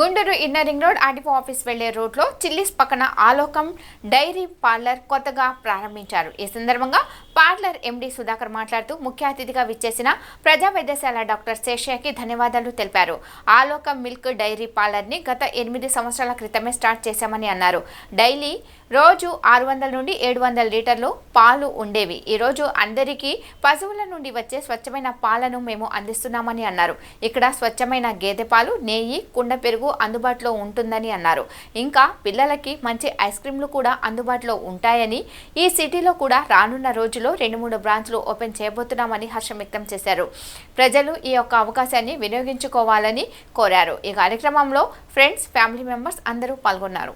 Guntur inner ring road RDO office వెళ్లే రోడ్లో chillies పక్కన ఆలోకం డైరీ పార్లర్ కొత్తగా ప్రారంభించారు. ఈ సందర్భంగా పార్లర్ ఎండీ సుధాకర్ మాట్లాడుతూ ముఖ్య అతిథిగా విచ్చేసిన ప్రజా వైద్యశాల డాక్టర్ శేషయ్యకి ధన్యవాదాలు తెలిపారు. ఆలోకం మిల్క్ డైరీ పార్లర్ ని గత 8 సంవత్సరాల క్రితమే స్టార్ట్ చేశామని అన్నారు. డైలీ రోజు 600 నుండి 700 లీటర్లు పాలు ఉండేవి. ఈ రోజు అందరికీ పశువుల నుండి వచ్చే స్వచ్ఛమైన పాలను మేము అందిస్తున్నామని అన్నారు. ఇక్కడ స్వచ్ఛమైన గేదె పాలు, నెయ్యి, కుండ పెరుగు అందుబాటులో ఉంటుందని అన్నారు. ఇంకా పిల్లలకి మంచి ఐస్ క్రీంలు కూడా అందుబాటులో ఉంటాయని, ఈ సిటీలో కూడా రానున్న రోజుల్లో 2-3 బ్రాంచ్లు ఓపెన్ చేయబోతున్నామని హర్షం వ్యక్తం చేశారు. ప్రజలు ఈ యొక్క అవకాశాన్ని వినియోగించుకోవాలని కోరారు. ఈ కార్యక్రమంలో ఫ్రెండ్స్, ఫ్యామిలీ మెంబర్స్ అందరూ పాల్గొన్నారు.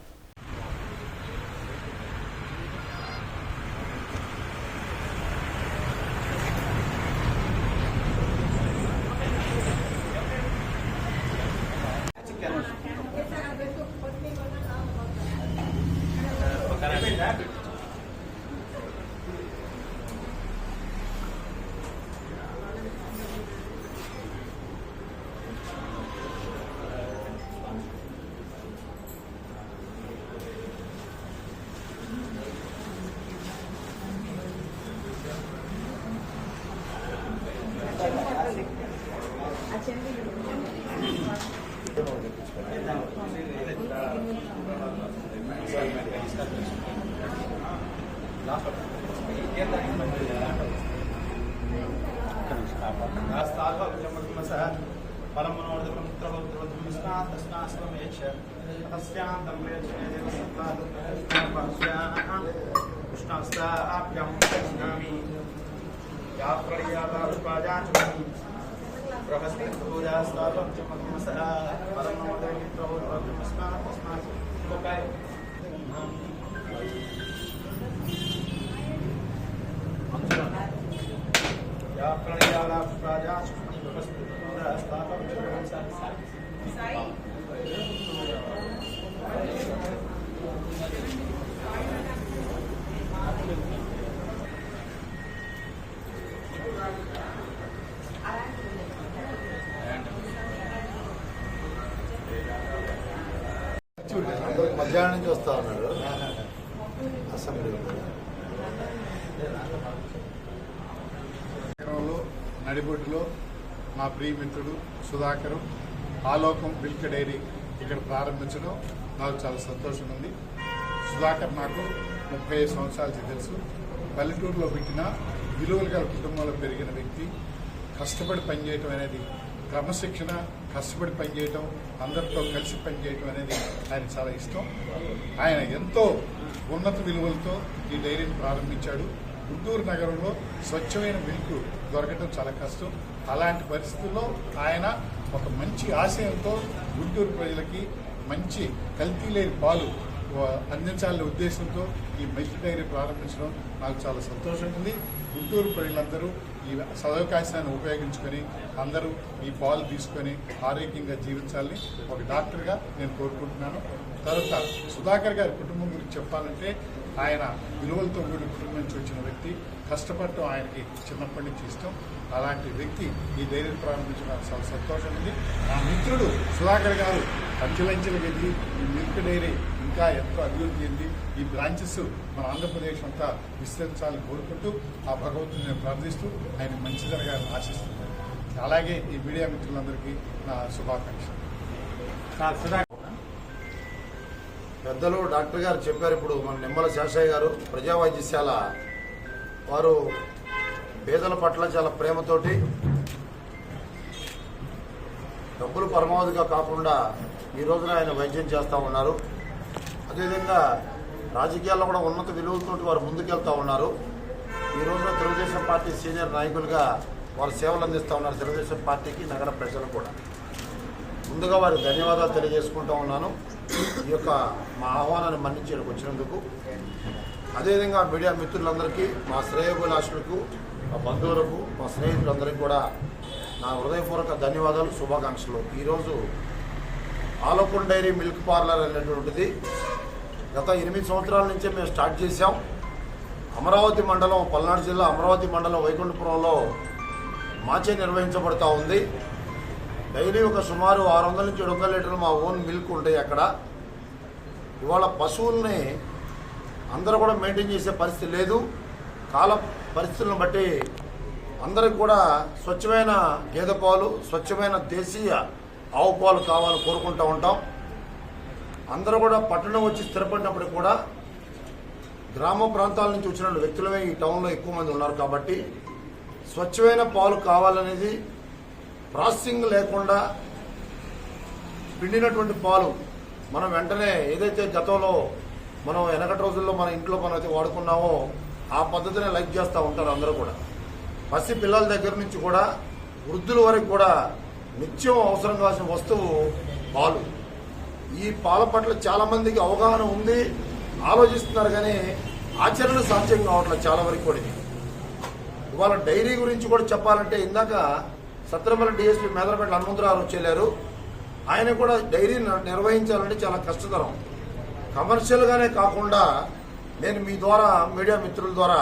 మధ్యాహ్నం నుంచి వస్తా ఉన్నాడు అసెంబ్లీలో. నడిబొడ్డులో మా ప్రియమిత్రుడు సుధాకర్ ఆలోకం మిల్క్ డైరీ ఇక్కడ ప్రారంభించడం నాకు చాలా సంతోషంగా ఉంది. సుధాకర్ నాకు 35 సంవత్సరాల నుంచి తెలుసు. పల్లెటూరులో పుట్టిన విలువలు గల కుటుంబంలో పెరిగిన వ్యక్తి. కష్టపడి పనిచేయటం అనేది, క్రమశిక్షణ, కష్టపడి పనిచేయటం, అందరితో కలిసి పనిచేయటం అనేది ఆయన చాలా ఇష్టం. ఆయన ఎంతో ఉన్నత విలువలతో ఈ డైరీని ప్రారంభించాడు. గుంటూరు నగరంలో స్వచ్ఛమైన మిల్క్ దొరకటం చాలా కష్టం. అలాంటి పరిస్థితుల్లో ఆయన ఒక మంచి ఆశయంతో గుంటూరు ప్రజలకి మంచి కల్తీ లేని పాలు అందించాలనే ఉద్దేశంతో ఈ మిల్క్ డైరీ ప్రారంభించడం నాకు చాలా సంతోషంగా ఉంది. గుంటూరు ప్రజలందరూ ఈ సదవకాశాన్ని ఉపయోగించుకొని అందరూ ఈ పాలు తీసుకొని ఆరోగ్యంగా జీవించాలని ఒక డాక్టర్గా నేను కోరుకుంటున్నాను. తర్వాత సుధాకర్ గారి కుటుంబం గురించి చెప్పాలంటే ఆయన విలువలతో కూడిన కుటుంబం నుంచి వచ్చిన వ్యక్తి. కష్టపడటం ఆయనకి చిన్నప్పటి నుంచి ఇష్టం. అలాంటి వ్యక్తి ఈ డైరీని ప్రారంభించడం చాలా సంతోషం ఉంది. నా మిత్రుడు సుధాకర్ గారు అంచెలంచెలు వెళ్ళి ఈ మిల్క్ డైరీ ఇంకా ఎంతో అభివృద్ధి చెంది ఈ బ్రాంచెస్ మన ఆంధ్రప్రదేశ్ అంతా విస్తరించాలని కోరుకుంటూ ఆ భగవంతుని నేను ప్రార్థిస్తూ ఆయన మంచి జరగాలని ఆశిస్తున్నాను. అలాగే ఈ మీడియా మిత్రులందరికీ నా శుభాకాంక్షలు. పెద్దలు డాక్టర్ గారు చెప్పారు. ఇప్పుడు మన నిమ్మల శేషయ్య గారు ప్రజా వైద్యశాల వారు పేదల పట్ల చాలా ప్రేమతోటి డబ్బులు పరమావధిగా కాకుండా ఈ రోజున ఆయన వైద్యం చేస్తూ ఉన్నారు. అదేవిధంగా రాజకీయాల్లో కూడా ఉన్నత విలువలతో వారు ముందుకెళ్తూ ఉన్నారు. ఈ రోజున తెలుగుదేశం పార్టీ సీనియర్ నాయకులుగా వారు సేవలు అందిస్తూ ఉన్నారు. తెలుగుదేశం పార్టీకి, నగర ప్రజలు కూడా ముందుగా వారికి ధన్యవాదాలు తెలియజేసుకుంటూ ఉన్నాను. ఈ యొక్క మా ఆహ్వానాన్ని మన్నించి వచ్చినందుకు. అదేవిధంగా మీడియా మిత్రులందరికీ, మా శ్రేయోభిలాషులకు, మా బంధువులకు, మా స్నేహితులందరికీ కూడా నా హృదయపూర్వక ధన్యవాదాలు, శుభాకాంక్షలు. ఈరోజు ఆలోకం డైరీ మిల్క్ పార్లర్ అనేటువంటిది గత 8 సంవత్సరాల నుంచే మేము స్టార్ట్ చేశాం. అమరావతి మండలం, పల్నాడు జిల్లా అమరావతి మండలం వైకుంఠపురంలో మాచే నిర్వహించబడతా ఉంది. డైలీ ఒక సుమారు 600 నుంచి 700 లీటర్లు మా ఓన్ మిల్క్ ఉంటాయి అక్కడ. ఇవాళ పశువుల్ని అందరూ కూడా మెయింటైన్ చేసే పరిస్థితి లేదు. కాల పరిస్థితులను బట్టి అందరికి కూడా స్వచ్ఛమైన గేదె పాలు, స్వచ్ఛమైన దేశీయ ఆవు పాలు కావాలని కోరుకుంటూ ఉంటాం. అందరూ కూడా పట్టణం వచ్చి స్థిరపడినప్పటికీ కూడా గ్రామ ప్రాంతాల నుంచి వచ్చిన వ్యక్తులమే ఈ టౌన్లో ఎక్కువ మంది ఉన్నారు. కాబట్టి స్వచ్ఛమైన పాలు కావాలనేది, ప్రాసెసింగ్ లేకుండా పిండినటువంటి పాలు మనం వెంటనే ఏదైతే గతంలో మనం వెనకటి రోజుల్లో మన ఇంట్లో మనం అయితే వాడుకున్నామో ఆ పద్ధతినే లైక్ చేస్తూ ఉంటారు అందరూ కూడా. పసి పిల్లల దగ్గర నుంచి కూడా వృద్ధుల వరకు కూడా నిత్యం అవసరం కావాల్సిన వస్తువు పాలు. ఈ పాల పట్ల చాలా మందికి అవగాహన ఉంది, ఆలోచిస్తున్నారు, కానీ ఆచరణ సాధ్యం కావట్లేదు చాలా వరకు కూడా. ఇవాళ డైరీ గురించి కూడా చెప్పాలంటే ఇందాక సత్రమల డిఎస్పీ మేదరపేట హనుమంతరావు వచ్చేళ్ళారు. ఆయన కూడా డైరీ నిర్వహించాలంటే చాలా కష్టతరం. కమర్షియల్గానే కాకుండా నేను మీ ద్వారా మీడియా మిత్రుల ద్వారా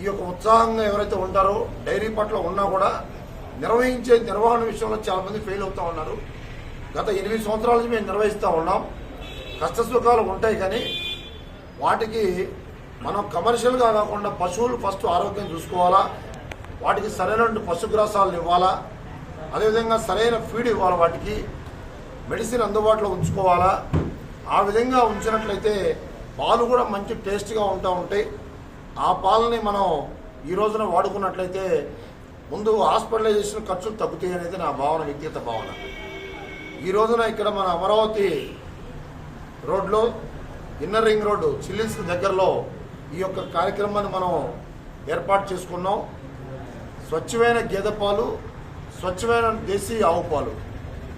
ఈ యొక్క ఉత్సాహంగా ఎవరైతే ఉంటారో డైరీ పట్ల ఉన్నా కూడా నిర్వహణ విషయంలో చాలా మంది ఫెయిల్ అవుతూ ఉన్నారు. గత 8 సంవత్సరాల నుంచి మేము నిర్వహిస్తూ ఉన్నాం. కష్టసుఖాలు ఉంటాయి, కానీ వాటికి మనం కమర్షియల్గా కాకుండా పశువులు ఫస్ట్ ఆరోగ్యం చూసుకోవాలా, వాటికి సరైన పశుగ్రాసాలను ఇవ్వాలా, అదేవిధంగా సరైన ఫీడ్ ఇవ్వాలి, వాటికి మెడిసిన్ అందుబాటులో ఉంచుకోవాలా. ఆ విధంగా ఉంచినట్లయితే పాలు కూడా మంచి టేస్ట్గా ఉంటాయి. ఆ పాలని మనం ఈ రోజున వాడుకున్నట్లయితే ముందు హాస్పిటలైజేషన్ ఖర్చులు తగ్గుతాయి అనేది నా భావన, వ్యక్తిగత భావన. ఈ రోజున ఇక్కడ మన అమరావతి రోడ్లో ఇన్నర్ రింగ్ రోడ్డు చిల్లీస్ దగ్గరలో ఈ యొక్క కార్యక్రమాన్ని మనం ఏర్పాటు చేసుకున్నాం. స్వచ్ఛమైన గేదె పాలు, స్వచ్ఛమైన దేశీయ ఆవు పాలు,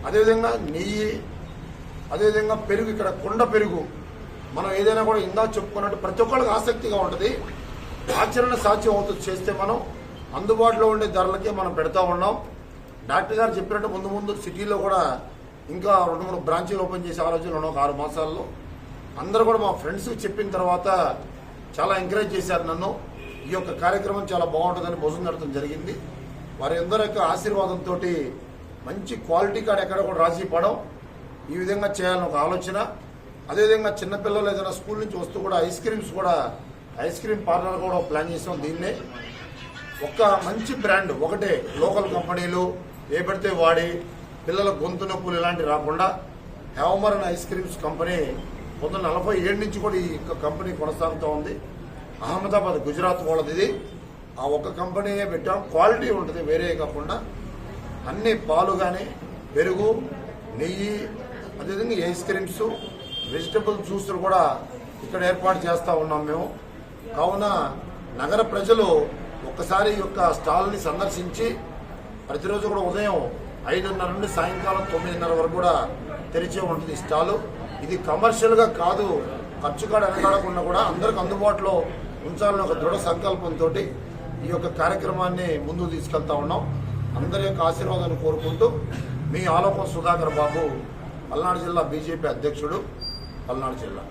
అదేవిధంగా నెయ్యి, అదేవిధంగా పెరుగు, ఇక్కడ కుండ పెరుగు. మనం ఏదైనా కూడా ఇందాక చెప్పుకున్నట్టు ప్రతి ఒక్కరికి ఆసక్తిగా ఉంటుంది, ఆచరణ సాధ్యం అవుతుంది. చేస్తే మనం అందుబాటులో ఉండే ధరలకే మనం పెడతా ఉన్నాం. డాక్టర్ గారు చెప్పినట్టు ముందు సిటీలో కూడా ఇంకా 2-3 బ్రాంచీలు ఓపెన్ చేసే ఆలోచనలు ఉన్నాం. 6 మాసాల్లో అందరూ కూడా మా ఫ్రెండ్స్కి చెప్పిన తర్వాత చాలా ఎంకరేజ్ చేశారు నన్ను. ఈ యొక్క కార్యక్రమం చాలా బాగుంటుందని భోజనం జరగడం జరిగింది. వారి అందరి యొక్క ఆశీర్వాదంతో మంచి క్వాలిటీ కార్డ్ ఎక్కడ కూడా రాజీ పడం ఈ విధంగా చేయాలని ఒక ఆలోచన. అదేవిధంగా చిన్నపిల్లలు ఏదైనా స్కూల్ నుంచి వస్తూ కూడా ఐస్ క్రీమ్ పార్లర్ కూడా ప్లాన్ చేసాం. దీన్నే ఒక మంచి బ్రాండ్, ఒకటే లోకల్ కంపెనీలు ఏ పడితే వాడి పిల్లల గొంతు నొప్పులు ఇలాంటివి రాకుండా హేవమరన్ ఐస్ క్రీమ్స్ కంపెనీ 1947 నుంచి కూడా ఈ కంపెనీ కొనసాగుతూ ఉంది. అహ్మదాబాద్, గుజరాత్ వాళ్ళది ఇది. ఆ ఒక్క కంపెనీయే పెట్టాం. క్వాలిటీ ఉంటుంది, వేరే కాకుండా అన్ని పాలు కానీ, పెరుగు, నెయ్యి, అదేవిధంగా ఐస్ క్రీమ్స్, వెజిటబుల్ జ్యూసులు కూడా ఇక్కడ ఏర్పాటు చేస్తూ ఉన్నాం మేము. కావున నగర ప్రజలు ఒక్కసారి ఈ యొక్క స్టాల్ని సందర్శించి ప్రతిరోజు కూడా ఉదయం 5:30 నుండి సాయంకాలం 9:30 వరకు కూడా తెరిచే ఉంటుంది ఈ స్టాలు. ఇది కమర్షియల్గా కాదు, ఖర్చు కాడ వెనకాడకుండా కూడా అందరికి అందుబాటులో ఉంచాలని ఒక దృఢ సంకల్పంతో ఈ యొక్క కార్యక్రమాన్ని ముందుకు తీసుకెళ్తా ఉన్నాం. అందరి యొక్క ఆశీర్వాదాన్ని కోరుకుంటూ మీ ఆలోకం సుధాకర్ బాబు, పల్నాడు జిల్లా బీజేపీ అధ్యక్షుడు, పల్నాడు జిల్లా.